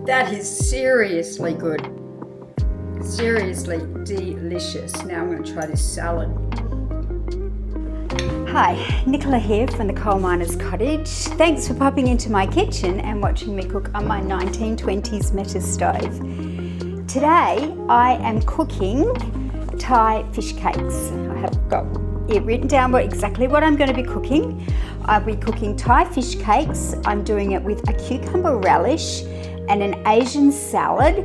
That is seriously good. Seriously delicious. Now I'm going to try this salad. Hi, Nicola here from the Coal Miners Cottage. Thanks for popping into my kitchen and watching me cook on my 1920s metal stove. Today I am cooking Thai fish cakes. I have got it written down exactly what I'm going to be cooking. I'll be cooking Thai fish cakes. I'm doing it with a cucumber relish and an Asian salad,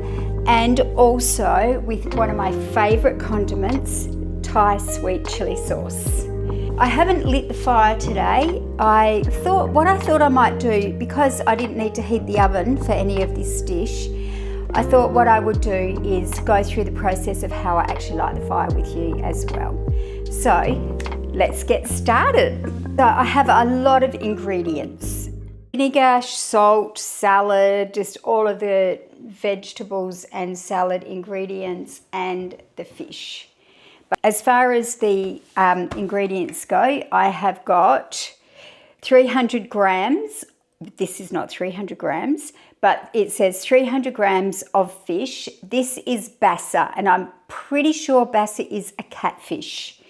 and also with one of my favourite condiments, Thai sweet chilli sauce. I haven't lit the fire today. What I thought I might do, because I didn't need to heat the oven for any of this dish, I thought what I would do is go through the process of how I actually light the fire with you as well. So let's get started. So I have a lot of ingredients. Vinegar, salt, salad, just all of the vegetables and salad ingredients and the fish. But as far as the ingredients go, I have got 300 grams. This is not 300 grams, but it says 300 grams of fish. This is bassa, and I'm pretty sure bassa is a catfish.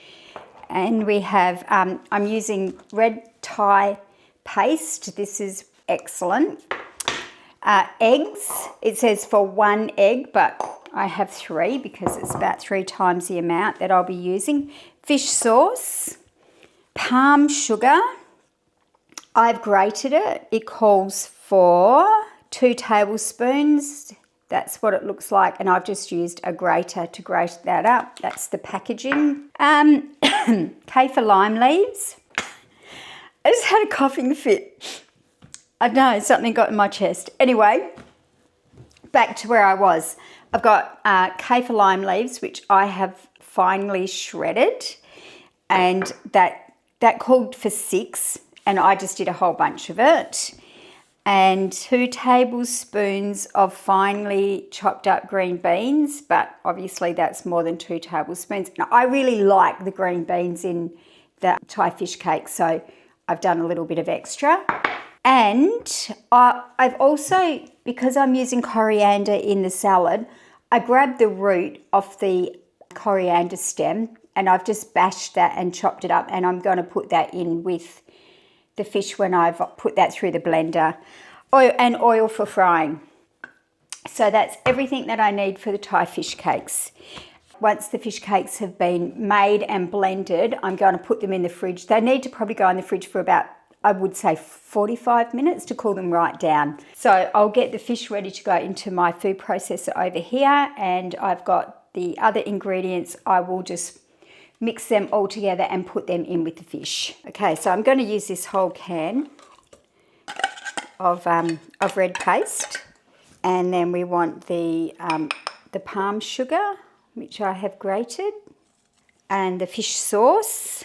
And we have, I'm using red Thai paste. This is excellent. Eggs, it says for 1 egg, but I have 3 because it's about 3 times the amount that I'll be using. Fish sauce, palm sugar. I've grated it. It calls for 2 tablespoons. That's what it looks like, and I've just used a grater to grate that up. That's the packaging. Kaffir lime leaves. I just had a coughing fit. I don't know, something got in my chest. Anyway, back to where I was. I've got kaffir lime leaves, which I have finely shredded, and that called for 6, and I just did a whole bunch of it. And 2 tablespoons of finely chopped up green beans, but obviously that's more than 2 tablespoons. Now, I really like the green beans in the Thai fish cake, so I've done a little bit of extra. And I've also, because I'm using coriander in the salad, I grabbed the root off the coriander stem and I've just bashed that and chopped it up, and I'm going to put that in with the fish when I've put that through the blender. Oil for frying. So that's everything that I need for the Thai fish cakes. Once the fish cakes have been made and blended, I'm going to put them in the fridge. They need to probably go in the fridge for about, I would say, 45 minutes to cool them right down. So I'll get the fish ready to go into my food processor over here, and I've got the other ingredients. I will just mix them all together and put them in with the fish. Okay, so I'm going to use this whole can of red paste, and then we want the palm sugar, which I have grated, and the fish sauce,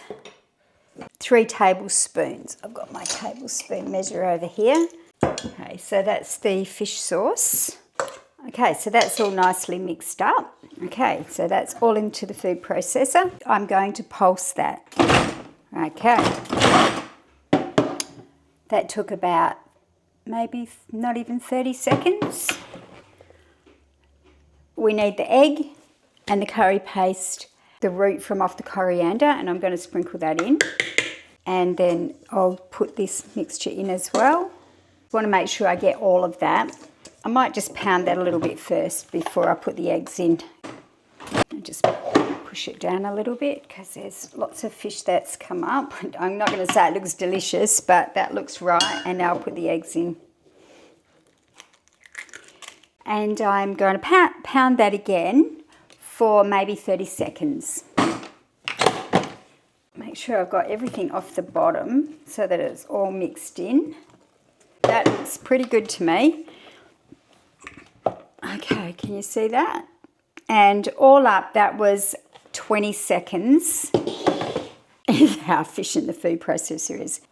3 tablespoons. I've got my tablespoon measure over here. Okay, so that's the fish sauce. Okay, so that's all nicely mixed up. Okay, so that's all into the food processor. I'm going to pulse that. Okay. That took about maybe not even 30 seconds. We need the egg and the curry paste, the root from off the coriander, and I'm going to sprinkle that in. And then I'll put this mixture in as well. I want to make sure I get all of that. I might just pound that a little bit first before I put the eggs in. And just push it down a little bit because there's lots of fish that's come up. I'm not going to say it looks delicious, but that looks right. And now I'll put the eggs in. And I'm going to pound that again for maybe 30 seconds. Make sure I've got everything off the bottom so that it's all mixed in. That looks pretty good to me. Okay, can you see that? And all up, that was 20 seconds. How efficient the food processor is.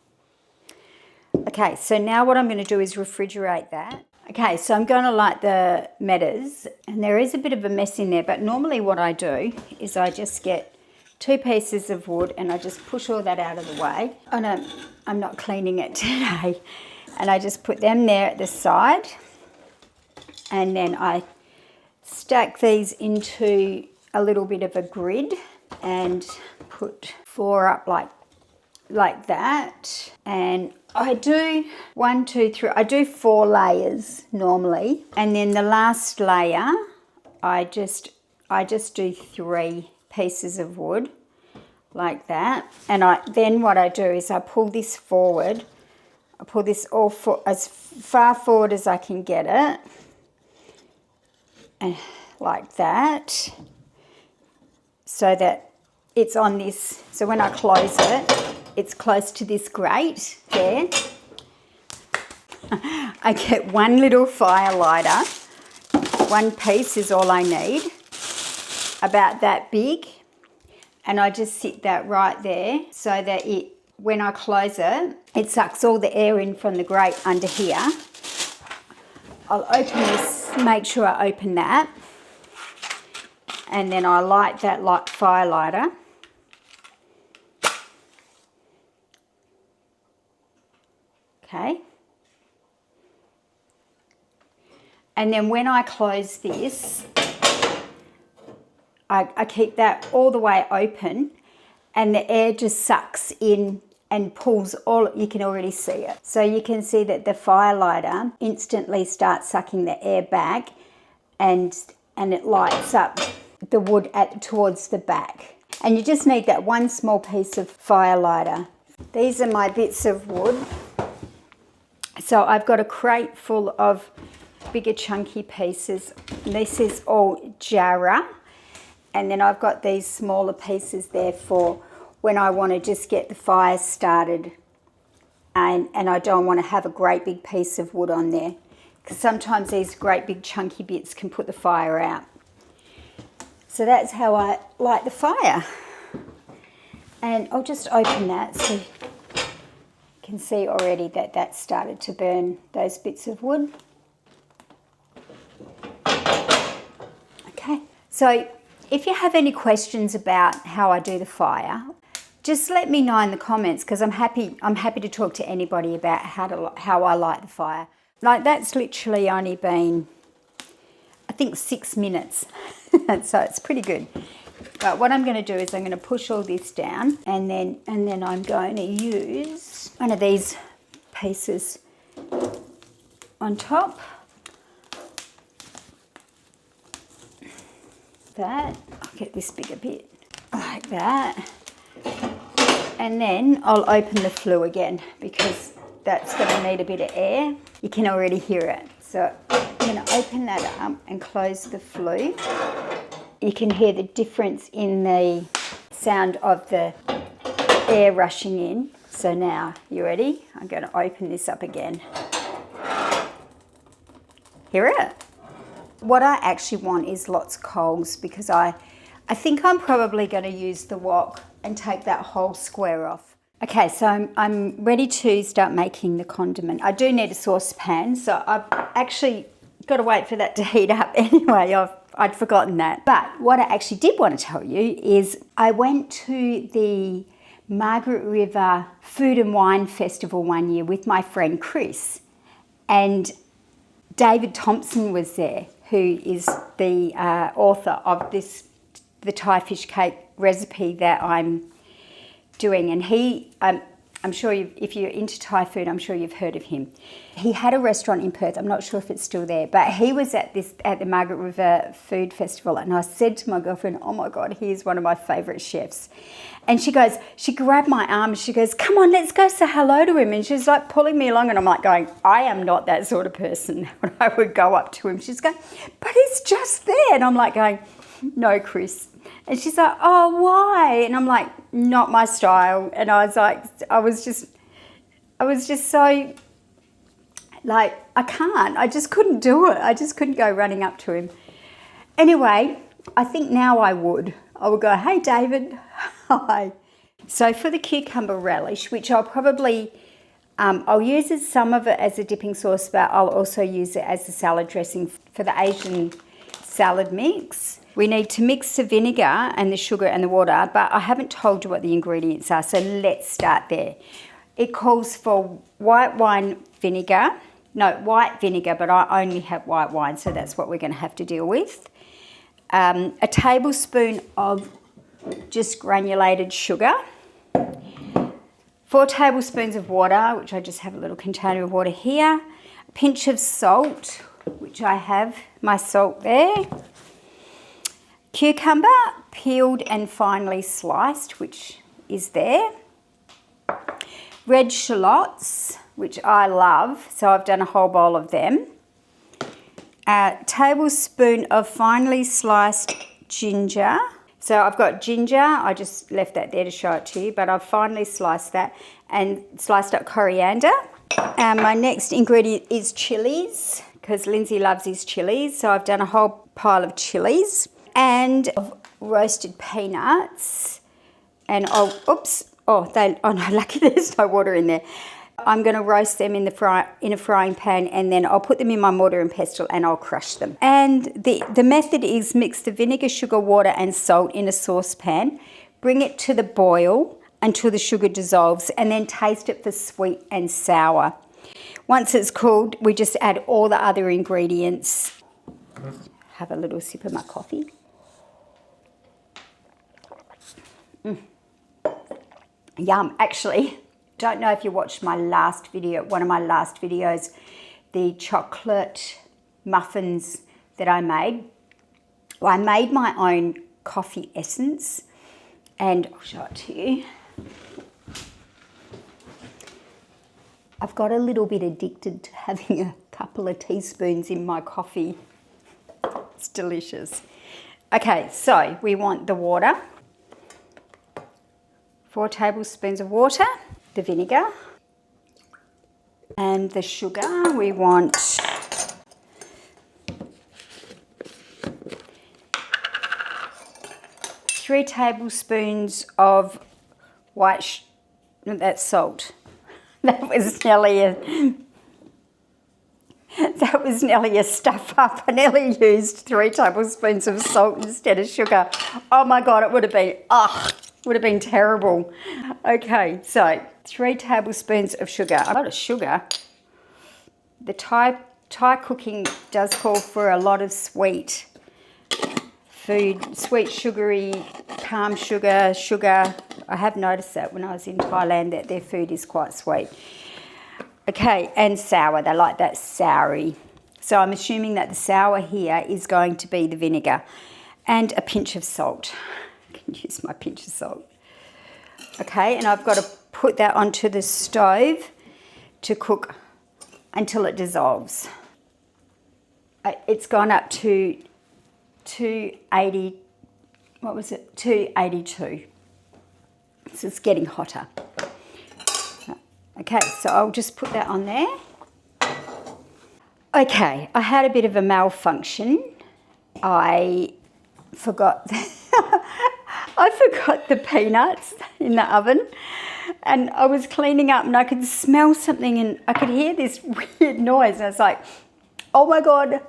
Okay, so now what I'm going to do is refrigerate that. Okay, so I'm going to light the metas, and there is a bit of a mess in there, but normally what I do is I just get 2 pieces of wood and I just push all that out of the way. I'm not cleaning it today. And I just put them there at the side. And then I stack these into a little bit of a grid and put 4 up like that. And I do 1, 2, 3, I do 4 layers normally. And then the last layer, I just do 3 pieces of wood like that. And then what I do is I pull this forward. I pull this as far forward as I can get it. And like that. So that it's on this, so when I close it, it's close to this grate there. I get 1 little fire lighter. 1 piece is all I need, about that big. And I just sit that right there so that when I close it, it sucks all the air in from the grate under here. I'll open this, make sure I open that. And then I light that fire lighter. Okay. And then when I close this, I keep that all the way open, and the air just sucks in and pulls you can already see it. So you can see that the fire lighter instantly starts sucking the air back, and it lights up the wood towards the back. And you just need that 1 small piece of fire lighter. These are my bits of wood. So I've got a crate full of bigger chunky pieces. This is all jarrah. And then I've got these smaller pieces there for when I want to just get the fire started, and I don't want to have a great big piece of wood on there, because sometimes these great big chunky bits can put the fire out. So that's how I light the fire. And I'll just open that so you can see already that that's started to burn those bits of wood. Okay, so if you have any questions about how I do the fire, just let me know in the comments, because I'm happy to talk to anybody about how I light the fire. Like, that's literally only been, I think, 6 minutes. So it's pretty good. But what I'm going to do is I'm going to push all this down, and then I'm going to use one of these pieces on top. That, I'll get this bigger bit like that, and then I'll open the flue again, because that's going to need a bit of air. You can already hear it. So I'm going to open that up and close the flue. You can hear the difference in the sound of the air rushing in. So now, you ready? I'm going to open this up again. Hear it? What I actually want is lots of coals, because I think I'm probably going to use the wok and take that whole square off. Okay, so I'm ready to start making the condiment. I do need a saucepan, so I've actually got to wait for that to heat up anyway. I'd forgotten that. But what I actually did want to tell you is I went to the Margaret River Food and Wine Festival one year with my friend Chris, and David Thompson was there, who is the author of the Thai fish cake recipe that I'm doing. And he, I'm sure if you're into Thai food, I'm sure you've heard of him. He had a restaurant in Perth. I'm not sure if it's still there, but he was at the Margaret River Food Festival, and I said to my girlfriend, "Oh my God, he is one of my favourite chefs." And she grabbed my arm and she goes, "Come on, let's go say hello to him." And she's like pulling me along, and I'm like going, I am not that sort of person when I would go up to him. She's going, "But he's just there." And I'm like going, "No, Chris." And she's like, "Oh, why?" And I'm like, "Not my style." And I was just so, like, I just couldn't do it. I just couldn't go running up to him. Anyway, I think now I would go, "Hey, David, hi." So for the cucumber relish, which I'll probably, I'll use some of it as a dipping sauce, but I'll also use it as a salad dressing for the Asian salad mix. We need to mix the vinegar and the sugar and the water, but I haven't told you what the ingredients are, so let's start there. It calls for white wine vinegar, white vinegar, but I only have white wine, so that's what we're going to have to deal with. A tablespoon of just granulated sugar. 4 tablespoons of water, which I just have a little container of water here. A pinch of salt, which I have my salt there. Cucumber, peeled and finely sliced, which is there. Red shallots, which I love, so I've done a whole bowl of them. A tablespoon of finely sliced ginger. So I've got ginger, I just left that there to show it to you, but I've finely sliced that and sliced up coriander. My next ingredient is chilies, because Lindsay loves his chilies, so I've done a whole pile of chilies. And roasted peanuts, and no, lucky there's no water in there. I'm going to roast them in a frying pan, and then I'll put them in my mortar and pestle and I'll crush them. And the method is mix the vinegar, sugar, water and salt in a saucepan, bring it to the boil until the sugar dissolves, and then taste it for sweet and sour. Once it's cooled, we just add all the other ingredients. Have a little sip of my coffee. Yum. Actually, don't know if you watched my last video, one of my last videos, the chocolate muffins that I made. Well, I made my own coffee essence, and I'll show it to you. I've got a little bit addicted to having a couple of teaspoons in my coffee. It's delicious. Okay, so we want the water. 4 tablespoons of water, the vinegar, and the sugar. We want 3 tablespoons of that's salt. That was nearly a stuff up. I nearly used 3 tablespoons of salt instead of sugar. Oh my God, it would have been terrible. Okay, so 3 tablespoons of sugar. A lot of sugar. The Thai cooking does call for a lot of sweet food, sweet, sugary, palm sugar. I have noticed that when I was in Thailand that their food is quite sweet. Okay, and sour. They like that soury. So I'm assuming that the sour here is going to be the vinegar and a pinch of salt. I can use my pinch of salt. Okay, and I've got to put that onto the stove to cook until it dissolves. It's gone up to 280, what was it? 282. So it's getting hotter. Okay, so I'll just put that on there. Okay, I had a bit of a malfunction. I forgot the peanuts in the oven, and I was cleaning up and I could smell something and I could hear this weird noise, and I was like, oh my God,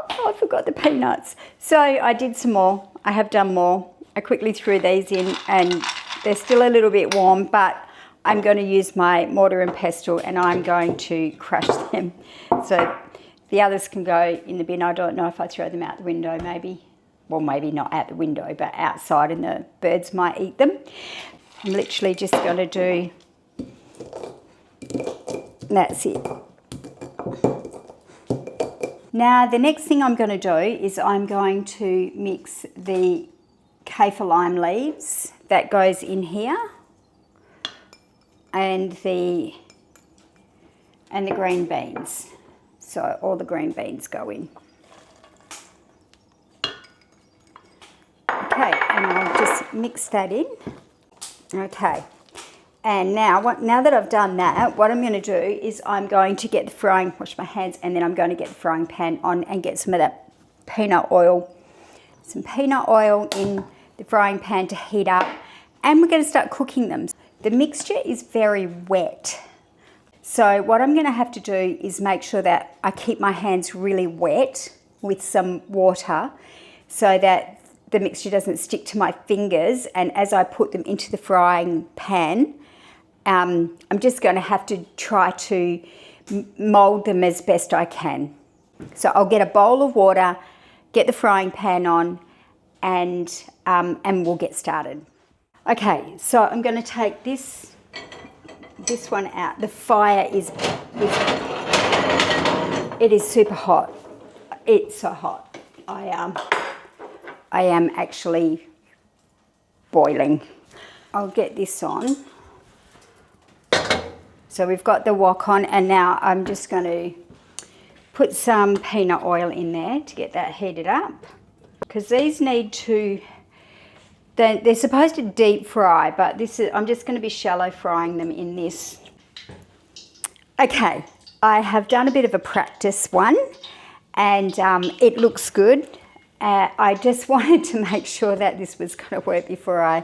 I forgot the peanuts. So I did some more. I have done more. I quickly threw these in and they're still a little bit warm, but I'm going to use my mortar and pestle and I'm going to crush them. So the others can go in the bin. I don't know if I throw them out the window maybe. Well, maybe not out the window, but outside, and the birds might eat them. I'm literally just going to do, that's it. Now, the next thing I'm going to do is I'm going to mix the kaffir lime leaves that goes in here, and the green beans. So all the green beans go in. Okay, and I'll just mix that in. Okay, and now that I've done that, what I'm going to do is I'm going to get wash my hands, and then I'm going to get the frying pan on and get some of that peanut oil. Some peanut oil in the frying pan to heat up, and we're going to start cooking them. The mixture is very wet. So what I'm going to have to do is make sure that I keep my hands really wet with some water so that the mixture doesn't stick to my fingers, and as I put them into the frying pan, I'm just going to have to try to mold them as best I can. So I'll get a bowl of water, get the frying pan on, and we'll get started. Okay, so I'm going to take this one out. The fire is super hot. It's so hot. I am actually boiling. I'll get this on. So we've got the wok on, and now I'm just going to put some peanut oil in there to get that heated up, because these need to, they're supposed to deep fry, but I'm just going to be shallow frying them in this. Okay, I have done a bit of a practice one, and it looks good. I just wanted to make sure that this was going to work before I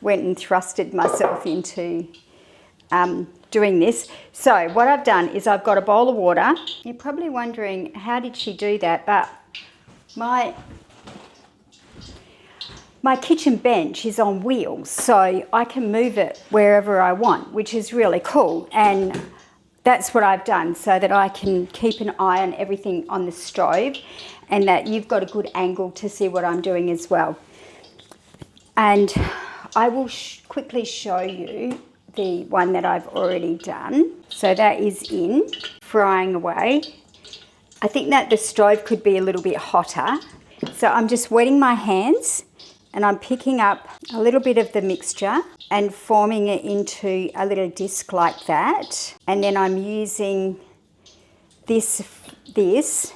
went and thrusted myself into doing this. So what I've done is I've got a bowl of water. You're probably wondering, how did she do that? But my kitchen bench is on wheels, so I can move it wherever I want, which is really cool. And that's what I've done, so that I can keep an eye on everything on the stove, and that you've got a good angle to see what I'm doing as well. And I will quickly show you the one that I've already done. So that is in, frying away. I think that the stove could be a little bit hotter. So I'm just wetting my hands, and I'm picking up a little bit of the mixture and forming it into a little disc like that. And then I'm using this.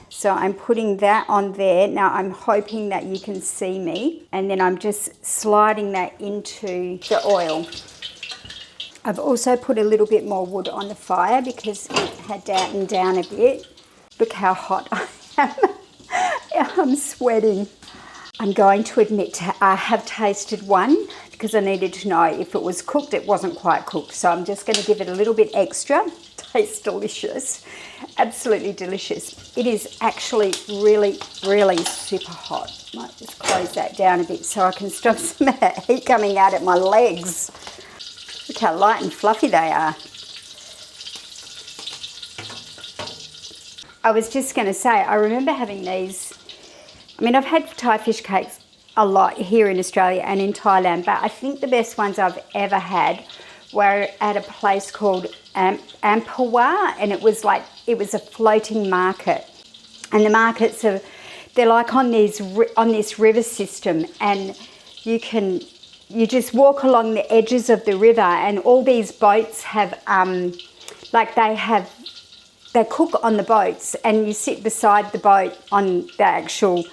So I'm putting that on there. Now I'm hoping that you can see me. And then I'm just sliding that into the oil. I've also put a little bit more wood on the fire because it had dampened down a bit. Look how hot I am. I'm sweating. I'm going to admit I have tasted one because I needed to know if it was cooked. It wasn't quite cooked, so I'm just going to give it a little bit extra. Tastes delicious. Absolutely delicious. It is actually really, really super hot. Might just close that down a bit so I can stop some of that heat coming out at my legs. Look how light and fluffy they are. I was just going to say, I remember having these. I mean, I've had Thai fish cakes a lot here in Australia and in Thailand, but I think the best ones I've ever had were at a place called Ampua, and it was a floating market. And the markets they're like on this river system, and you just walk along the edges of the river, and all these boats have they cook on the boats, and you sit beside the boat on the actual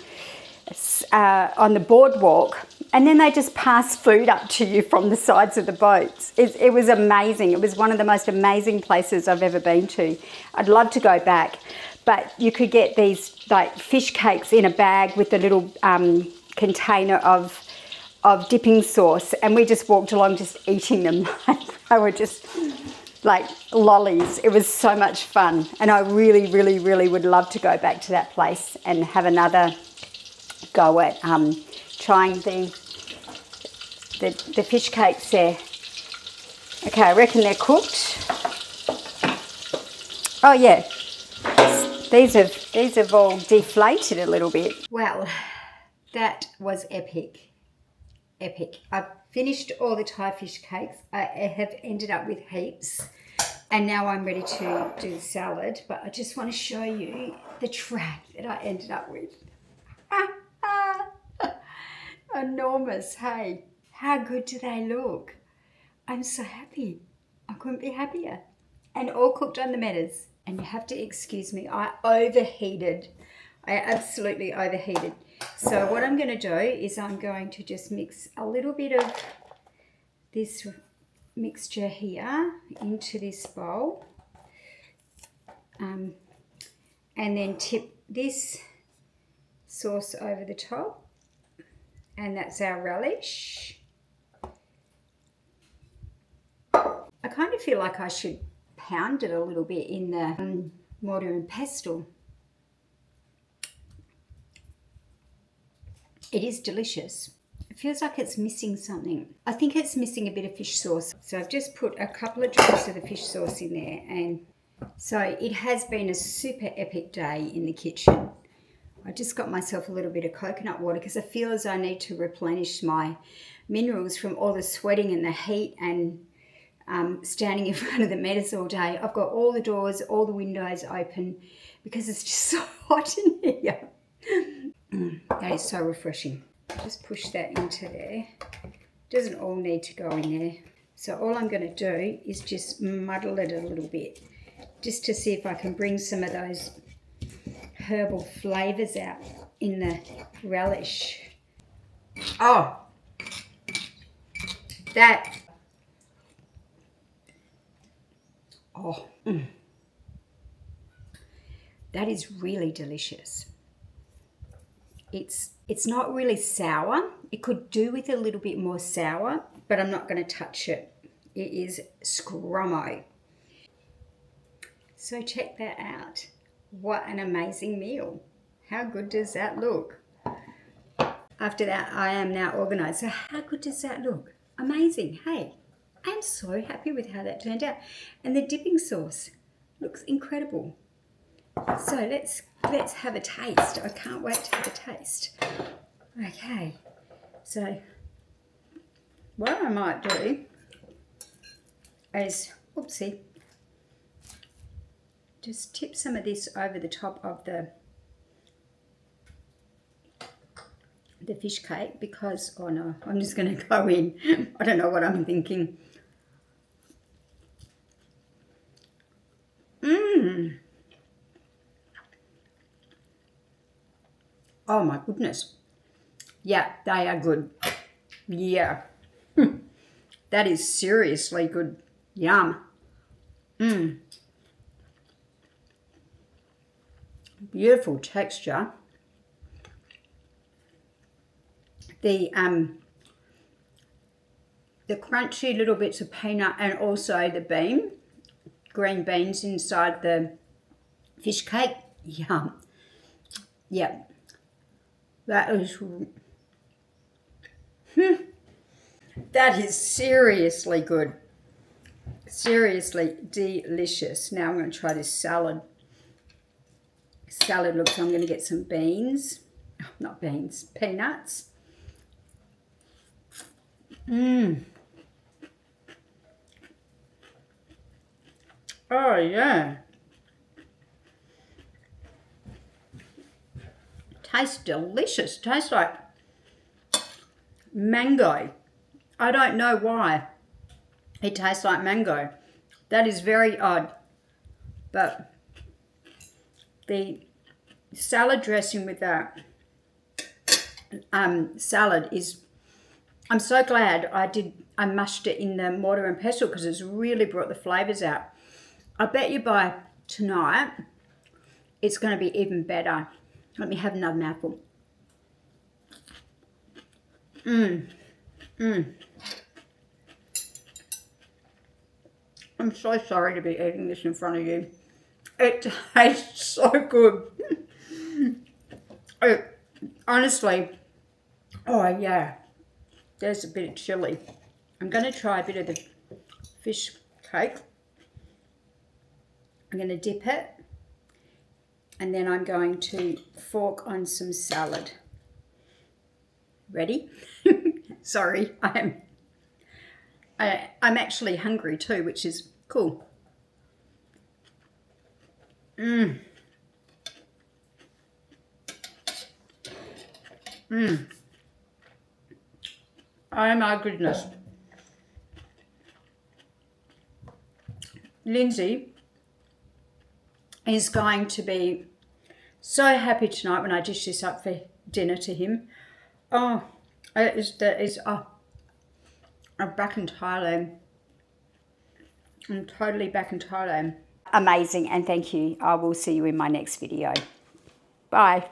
on the boardwalk, and then they just pass food up to you from the sides of the boats. It was amazing. It was one of the most amazing places I've ever been to. I'd love to go back, but you could get these like fish cakes in a bag with a little container of dipping sauce, and we just walked along just eating them. They were just like lollies. It was so much fun, and I really, really, really would love to go back to that place and have another go at trying the fish cakes there. Okay, I reckon they're cooked. Oh yeah, these have all deflated a little bit. Well, that was epic. Epic. I've finished all the Thai fish cakes. I have ended up with heaps, and now I'm ready to do the salad, but I just want to show you the tray that I ended up with. Enormous, hey. How good do they look? I'm so happy. I couldn't be happier. And all cooked on the metas. And you have to excuse me, I overheated. I absolutely overheated. So what I'm going to do is I'm going to just mix a little bit of this mixture here into this bowl. And then tip this sauce over the top. And that's our relish. I kind of feel like I should pound it a little bit in the mortar and pestle. It is delicious. It feels like it's missing something. I think it's missing a bit of fish sauce. So I've just put a couple of drops of the fish sauce in there, and So it has been a super epic day in the kitchen. I just got myself a little bit of coconut water because I feel as I need to replenish my minerals from all the sweating and the heat and standing in front of the mirrors all day. I've got all the doors, all the windows open because it's just so hot in here. That is so refreshing. Just push that into there. Doesn't all need to go in there. So all I'm going to do is just muddle it a little bit just to see if I can bring some of those herbal flavours out in the relish. Oh, that. Oh, that is really delicious. It's not really sour. It could do with a little bit more sour, but I'm not going to touch it. It is scrummo. So check that out. What an amazing meal. How good does that look? After that, I am now organised. So how good does that look? Amazing. Hey, I'm so happy with how that turned out. And the dipping sauce looks incredible. So let's have a taste. I can't wait to have a taste. Okay, so what I might do is, oopsie, just tip some of this over the top of the fish cake because, oh no, I'm just going to go in. I don't know what I'm thinking. Oh my goodness. Yeah, they are good. Yeah. That is seriously good. Yum. Beautiful texture. The crunchy little bits of peanut and also the green beans inside the fish cake. Yum. Yep. That is that is seriously good. Seriously delicious. Now I'm going to try this salad. Salad looks, I'm going to get some beans. Not beans, peanuts. Oh yeah. Tastes delicious. Tastes like mango. I don't know why it tastes like mango. That is very odd. But the salad dressing with that salad is, I'm so glad I mashed it in the mortar and pestle because it's really brought the flavours out. I bet you by tonight it's going to be even better. Let me have another mouthful. I'm so sorry to be eating this in front of you. It tastes so good. Honestly, oh yeah, there's a bit of chilli. I'm going to try a bit of the fish cake. I'm going to dip it. And then I'm going to fork on some salad. Ready? Sorry, I'm actually hungry too, which is cool. Oh my goodness. Lindsay is going to be so happy tonight when I dish this up for dinner to him. Oh, I'm back in Thailand. I'm totally back in Thailand. Amazing, and thank you. I will see you in my next video. Bye.